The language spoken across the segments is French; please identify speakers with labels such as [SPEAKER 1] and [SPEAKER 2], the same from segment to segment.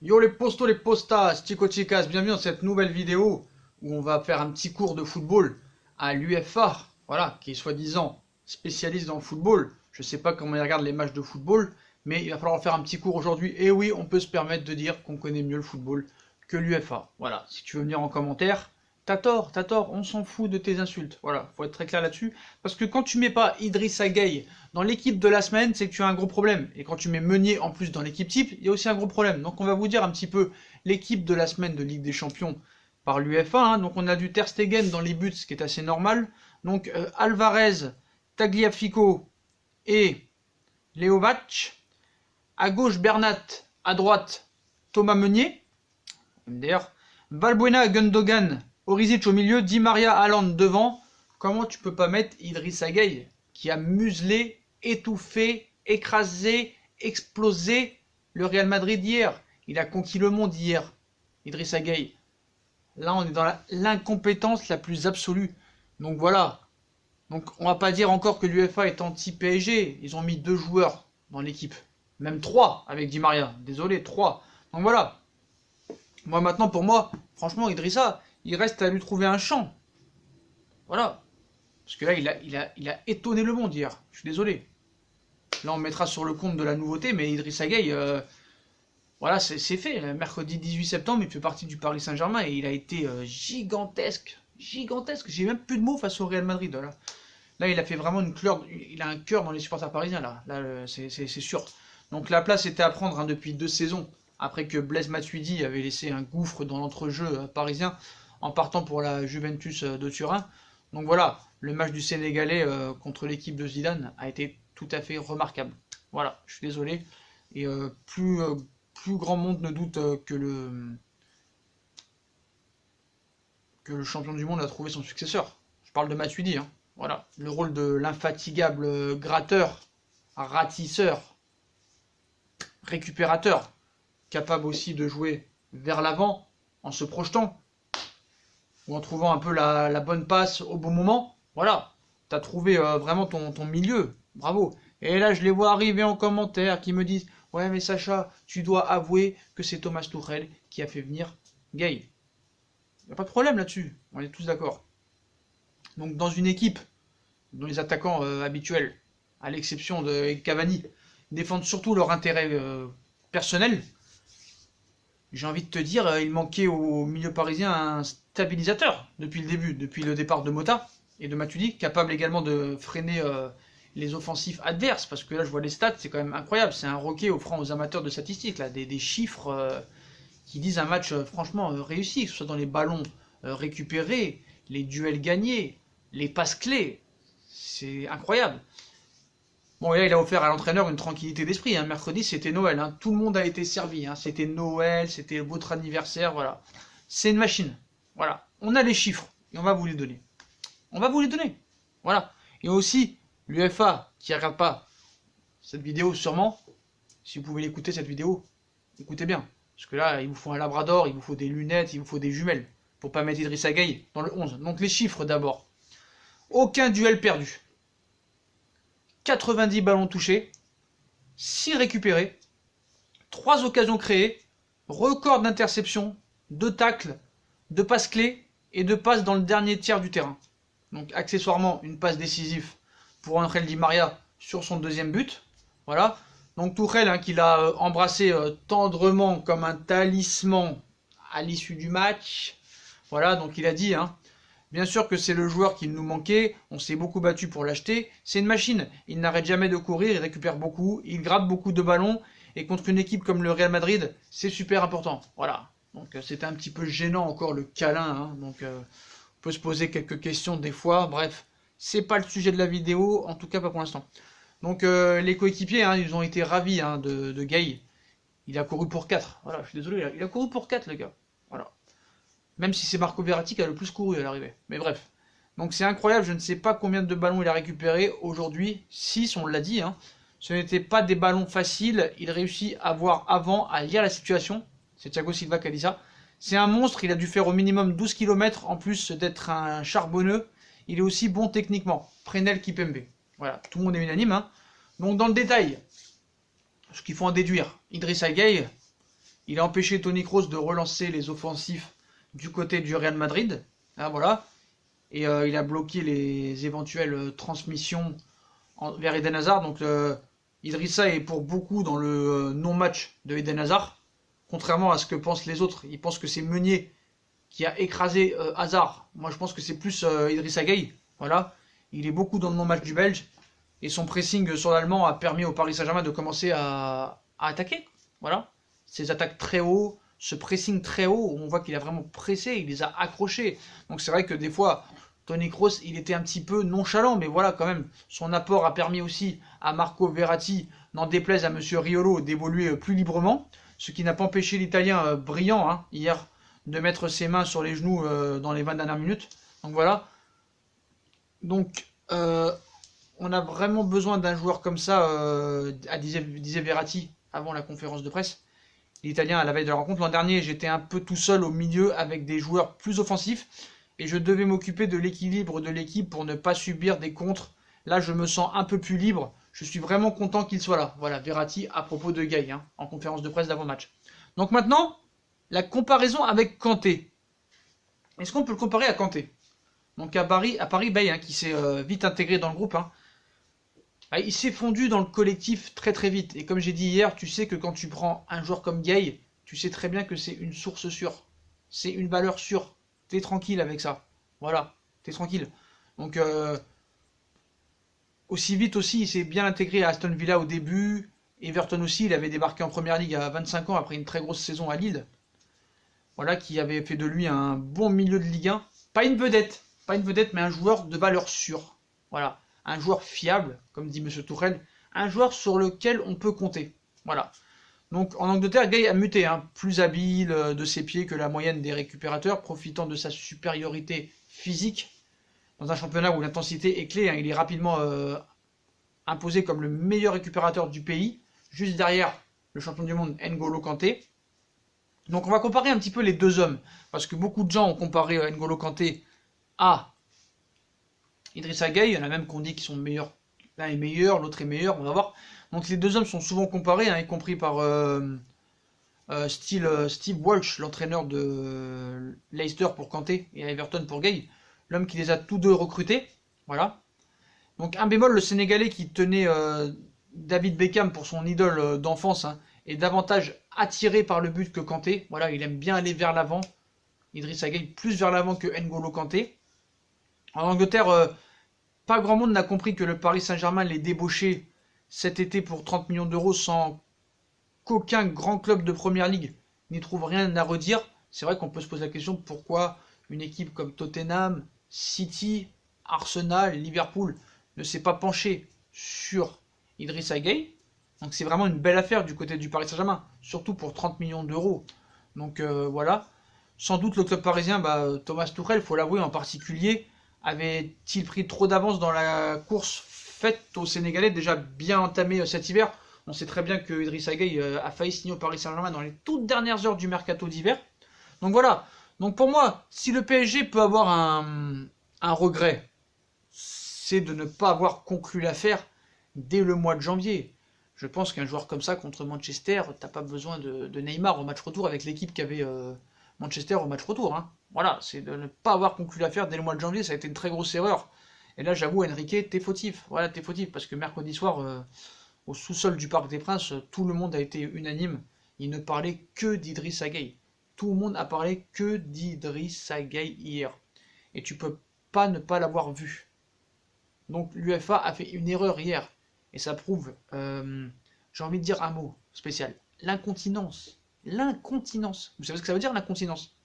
[SPEAKER 1] Yo les postos, les postas, chico chicas, bienvenue dans cette nouvelle vidéo où on va faire un petit cours de football à l'UEFA, voilà, qui est soi-disant spécialiste dans le football. Je sais pas comment il regarde les matchs de football, mais il va falloir faire un petit cours aujourd'hui. Et oui, on peut se permettre de dire qu'on connaît mieux le football que l'UEFA. Voilà, si tu veux venir en commentaire, t'as tort, on s'en fout de tes insultes. Voilà, faut être très clair là-dessus. Parce que quand tu mets pas Idrissa Gueye dans l'équipe de la semaine, c'est que tu as un gros problème. Et quand tu mets Meunier en plus dans l'équipe type, il y a aussi un gros problème. Donc on va vous dire un petit peu l'équipe de la semaine de Ligue des Champions par l'UEFA. Hein. Donc on a du Ter Stegen dans les buts, ce qui est assez normal. Donc Alvarez, Tagliafico et Leovac. À gauche Bernat, à droite Thomas Meunier. MDR. Valbuena, Gundogan, Orisic au milieu, Di Maria, Haaland devant. Comment tu peux pas mettre Idrissa Gueye qui a muselé, étouffé, écrasé, explosé le Real Madrid hier. Il a conquis le monde hier, Idrissa Gueye. Là, on est dans l'incompétence la plus absolue. Donc voilà. Donc on va pas dire encore que l'UEFA est anti-PSG. Ils ont mis 2 joueurs dans l'équipe. Même 3 avec Di Maria. Désolé, 3. Donc voilà. Moi maintenant, pour moi, franchement, Idrissa, il reste à lui trouver un champ. Voilà. Parce que là, il a étonné le monde hier. Je suis désolé. Là, on mettra sur le compte de la nouveauté, mais Idrissa Gueye, voilà, c'est fait. Le mercredi 18 septembre, il fait partie du Paris Saint-Germain et il a été gigantesque. Gigantesque. J'ai même plus de mots face au Real Madrid. Là, il a fait vraiment une cœur. Il a un cœur dans les supporters parisiens, là c'est sûr. Donc la place était à prendre hein, depuis 2 saisons. Après que Blaise Matuidi avait laissé un gouffre dans l'entrejeu parisien en partant pour la Juventus de Turin. Donc voilà, le match du Sénégalais contre l'équipe de Zidane a été tout à fait remarquable. Voilà, je suis désolé. Et plus grand monde ne doute que le champion du monde a trouvé son successeur. Je parle de Matuidi. Hein. Voilà, le rôle de l'infatigable gratteur, ratisseur, récupérateur, capable aussi de jouer vers l'avant en se projetant ou en trouvant un peu la bonne passe au bon moment. Voilà, tu as trouvé vraiment ton milieu, bravo. Et là, je les vois arriver en commentaire qui me disent « Ouais, mais Sacha, tu dois avouer que c'est Thomas Tuchel qui a fait venir Gueye. » Il n'y a pas de problème là-dessus, on est tous d'accord. Donc dans une équipe dont les attaquants habituels, à l'exception de Cavani, défendent surtout leur intérêt personnel, j'ai envie de te dire, il manquait au milieu parisien un stabilisateur depuis le début, depuis le départ de Mota et de Matuidi, capable également de freiner les offensifs adverses, parce que là je vois les stats, c'est quand même incroyable, c'est un roquet offrant aux amateurs de statistiques, là, des chiffres qui disent un match franchement réussi, que ce soit dans les ballons récupérés, les duels gagnés, les passes clés, c'est incroyable. Bon, et là, il a offert à l'entraîneur une tranquillité d'esprit. Hein. Mercredi, c'était Noël. Hein. Tout le monde a été servi. Hein. C'était Noël, c'était votre anniversaire. Voilà. C'est une machine. Voilà. On a les chiffres et on va vous les donner. On va vous les donner. Voilà. Et aussi, l'UEFA qui ne regarde pas cette vidéo, sûrement, si vous pouvez l'écouter, cette vidéo, écoutez bien. Parce que là, il vous faut un labrador, il vous faut des lunettes, il vous faut des jumelles pour pas mettre Idrissa Gueye dans le 11. Donc les chiffres d'abord. Aucun duel perdu. 90 ballons touchés, 6 récupérés, 3 occasions créées, record d'interception, 2 tacles, 2 passes clés et 2 passes dans le dernier tiers du terrain. Donc accessoirement une passe décisive pour Angel Di Maria sur son 2e but. Voilà. Donc Tuchel hein, qui l'a embrassé tendrement comme un talisman à l'issue du match. Voilà, donc il a dit... Hein, bien sûr que c'est le joueur qui nous manquait, on s'est beaucoup battu pour l'acheter, c'est une machine, il n'arrête jamais de courir, il récupère beaucoup, il gratte beaucoup de ballons, et contre une équipe comme le Real Madrid, c'est super important. Voilà, donc c'était un petit peu gênant encore le câlin, hein. Donc on peut se poser quelques questions des fois, bref, c'est pas le sujet de la vidéo, en tout cas pas pour l'instant. Donc les coéquipiers, hein, ils ont été ravis hein, de Gueye, il a couru pour 4, voilà, je suis désolé, il a couru pour 4 le gars, voilà. Même si c'est Marco Verratti qui a le plus couru à l'arrivée. Mais bref. Donc c'est incroyable, je ne sais pas combien de ballons il a récupéré aujourd'hui. 6, on l'a dit. Hein. Ce n'étaient pas des ballons faciles. Il réussit à voir avant, à lire la situation. C'est Thiago Silva qui a dit ça. C'est un monstre, il a dû faire au minimum 12 km en plus d'être un charbonneux. Il est aussi bon techniquement. Prenel Kipembe. Voilà, tout le monde est unanime. Hein. Donc dans le détail, ce qu'il faut en déduire, Idrissa Gueye, Il a empêché Toni Kroos de relancer les offensifs du côté du Real Madrid. Hein, voilà. Et il a bloqué les éventuelles transmissions vers Eden Hazard. Donc Idrissa est pour beaucoup dans le non-match de Eden Hazard. Contrairement à ce que pensent les autres. Ils pensent que c'est Meunier qui a écrasé Hazard. Moi je pense que c'est plus Idrissa Gueye. Voilà. Il est beaucoup dans le non-match du Belge. Et son pressing sur l'Allemand a permis au Paris Saint-Germain de commencer à attaquer. Voilà. Ses attaques très haut, ce pressing très haut, on voit qu'il a vraiment pressé, il les a accrochés. Donc c'est vrai que des fois, Toni Kroos, il était un petit peu nonchalant, mais voilà quand même, son apport a permis aussi à Marco Verratti, n'en déplaise à Monsieur Riolo, d'évoluer plus librement, ce qui n'a pas empêché l'Italien brillant hein, hier de mettre ses mains sur les genoux dans les 20 dernières minutes. Donc voilà. Donc on a vraiment besoin d'un joueur comme ça, disait Verratti avant la conférence de presse. L'Italien à la veille de la rencontre. L'an dernier, j'étais un peu tout seul au milieu avec des joueurs plus offensifs et je devais m'occuper de l'équilibre de l'équipe pour ne pas subir des contres. Là, je me sens un peu plus libre. Je suis vraiment content qu'il soit là. Voilà, Verratti à propos de Gueye hein, en conférence de presse d'avant-match. Donc maintenant, la comparaison avec Kanté. Est-ce qu'on peut le comparer à Kanté? Donc à Paris Bey hein, qui s'est vite intégré dans le groupe. Hein. Il s'est fondu dans le collectif très très vite. Et comme j'ai dit hier, tu sais que quand tu prends un joueur comme Gueye, tu sais très bien que c'est une source sûre. C'est une valeur sûre. T'es tranquille avec ça. Voilà, t'es tranquille. Donc, aussi vite aussi, il s'est bien intégré à Aston Villa au début. Everton aussi, il avait débarqué en Première Ligue à 25 ans après une très grosse saison à Lille. Voilà, qui avait fait de lui un bon milieu de Ligue 1. Pas une vedette, mais un joueur de valeur sûre. Voilà. Un joueur fiable, comme dit M. Tourelle, un joueur sur lequel on peut compter. Voilà. Donc en Angleterre, Gueye a muté, hein, plus habile de ses pieds que la moyenne des récupérateurs, profitant de sa supériorité physique. Dans un championnat où l'intensité est clé, hein, il est rapidement imposé comme le meilleur récupérateur du pays, juste derrière le champion du monde N'Golo Kanté. Donc on va comparer un petit peu les deux hommes, parce que beaucoup de gens ont comparé N'Golo Kanté à Idrissa Gueye, il y en a même qui ont dit qu'ils sont meilleurs. L'un est meilleur, l'autre est meilleur, on va voir. Donc les deux hommes sont souvent comparés, hein, y compris par Steve Walsh, l'entraîneur de Leicester pour Kanté et Everton pour Gueye, l'homme qui les a tous deux recrutés. Voilà. Donc un bémol, le Sénégalais qui tenait David Beckham pour son idole d'enfance hein, est davantage attiré par le but que Kanté. Voilà, il aime bien aller vers l'avant. Idrissa Gueye plus vers l'avant que N'Golo Kanté. En Angleterre, pas grand monde n'a compris que le Paris Saint-Germain les débauchait cet été pour 30 millions d'euros sans qu'aucun grand club de Première Ligue n'y trouve rien à redire. C'est vrai qu'on peut se poser la question pourquoi une équipe comme Tottenham, City, Arsenal, Liverpool ne s'est pas penchée sur Idrissa Gueye. Donc c'est vraiment une belle affaire du côté du Paris Saint-Germain, surtout pour 30 millions d'euros. Donc voilà. Sans doute le club parisien, Thomas Tuchel, il faut l'avouer en particulier, avait-il pris trop d'avance dans la course faite aux Sénégalais, déjà bien entamée cet hiver? On sait très bien que Idrissa Gueye a failli signer au Paris Saint-Germain dans les toutes dernières heures du mercato d'hiver. Donc voilà. Donc pour moi, si le PSG peut avoir un regret, c'est de ne pas avoir conclu l'affaire dès le mois de janvier. Je pense qu'un joueur comme ça contre Manchester, t'as pas besoin de Neymar au match retour avec l'équipe qu'avait Manchester au match retour. Hein. Voilà, c'est de ne pas avoir conclu l'affaire dès le mois de janvier, ça a été une très grosse erreur. Et là, j'avoue, Enrique, t'es fautif. Voilà, t'es fautif, parce que mercredi soir, au sous-sol du Parc des Princes, tout le monde a été unanime. Il ne parlait que d'Idrissa Gueye. Tout le monde a parlé que d'Idrissa Gueye hier. Et tu peux pas ne pas l'avoir vu. Donc l'UEFA a fait une erreur hier. Et ça prouve, j'ai envie de dire un mot spécial. L'incontinence. L'incontinence. Vous savez ce que ça veut dire, l'incontinence?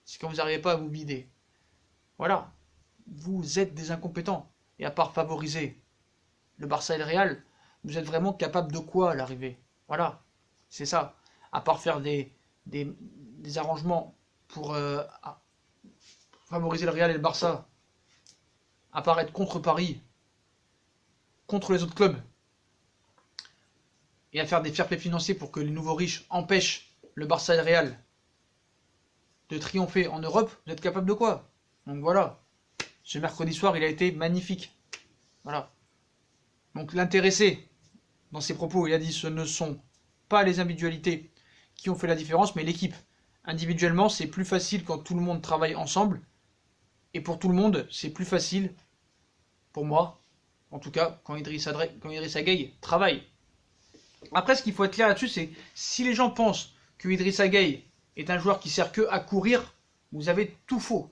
[SPEAKER 1] C'est quand vous n'arrivez pas à vous vider. Voilà. Vous êtes des incompétents. Et à part favoriser le Barça et le Real, vous êtes vraiment capable de quoi à l'arrivée? Voilà. C'est ça. À part faire des arrangements pour favoriser le Real et le Barça. À part être contre Paris, contre les autres clubs, et à faire des fair play financiers pour que les nouveaux riches empêchent le Barça et le Real de triompher en Europe, vous êtes capable de quoi? Donc voilà. Ce mercredi soir, il a été magnifique. Voilà. Donc l'intéressé, dans ses propos, il a dit ce ne sont pas les individualités qui ont fait la différence, mais l'équipe. Individuellement, c'est plus facile quand tout le monde travaille ensemble. Et pour tout le monde, c'est plus facile, pour moi, en tout cas, quand Idrissa Gueye travaille. Après, ce qu'il faut être clair là-dessus, c'est si les gens pensent que Idrissa Gueye est un joueur qui sert que à courir, vous avez tout faux.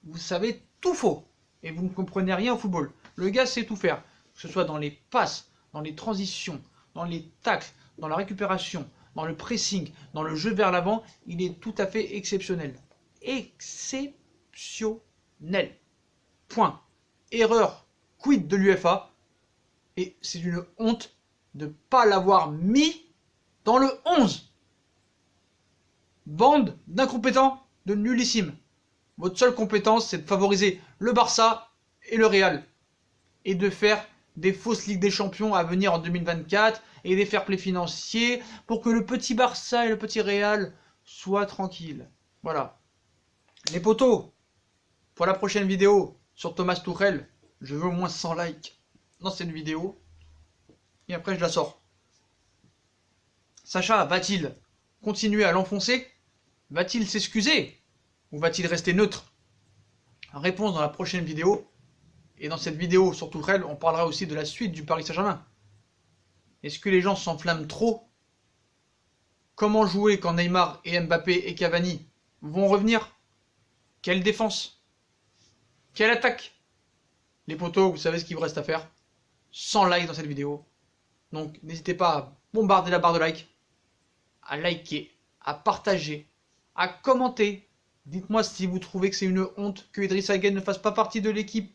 [SPEAKER 1] Vous savez tout faux. Et vous ne comprenez rien au football. Le gars sait tout faire. Que ce soit dans les passes, dans les transitions, dans les tacles, dans la récupération, dans le pressing, dans le jeu vers l'avant, il est tout à fait exceptionnel. Exceptionnel. Point. Erreur. Quid de l'UEFA. Et c'est une honte de ne pas l'avoir mis dans le 11. Bande d'incompétents, de nullissimes. Votre seule compétence, c'est de favoriser le Barça et le Real. Et de faire des fausses Ligues des Champions à venir en 2024 et des fair play financiers pour que le petit Barça et le petit Real soient tranquilles. Voilà. Les potos, pour la prochaine vidéo sur Thomas Tuchel, je veux au moins 100 likes dans cette vidéo. Et après, je la sors. Sacha va-t-il continuer à l'enfoncer? Va-t-il s'excuser? Ou va-t-il rester neutre? Réponse dans la prochaine vidéo. Et dans cette vidéo sur Tuchel, on parlera aussi de la suite du Paris Saint-Germain. Est-ce que les gens s'enflamment trop? Comment jouer quand Neymar et Mbappé et Cavani vont revenir? Quelle défense? Quelle attaque? Les potos, vous savez ce qu'il vous reste à faire. 100 likes dans cette vidéo. Donc n'hésitez pas à bombarder la barre de like, à liker, à partager, à commenter. Dites-moi si vous trouvez que c'est une honte que Idrissa Gueye ne fasse pas partie de l'équipe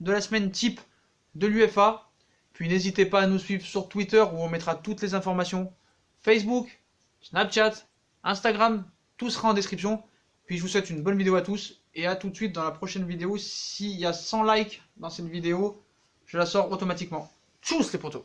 [SPEAKER 1] de la semaine type de l'UEFA. Puis n'hésitez pas à nous suivre sur Twitter où on mettra toutes les informations. Facebook, Snapchat, Instagram, tout sera en description. Puis je vous souhaite une bonne vidéo à tous et à tout de suite dans la prochaine vidéo. S'il y a 100 likes dans cette vidéo, je la sors automatiquement. Tchuss les potos!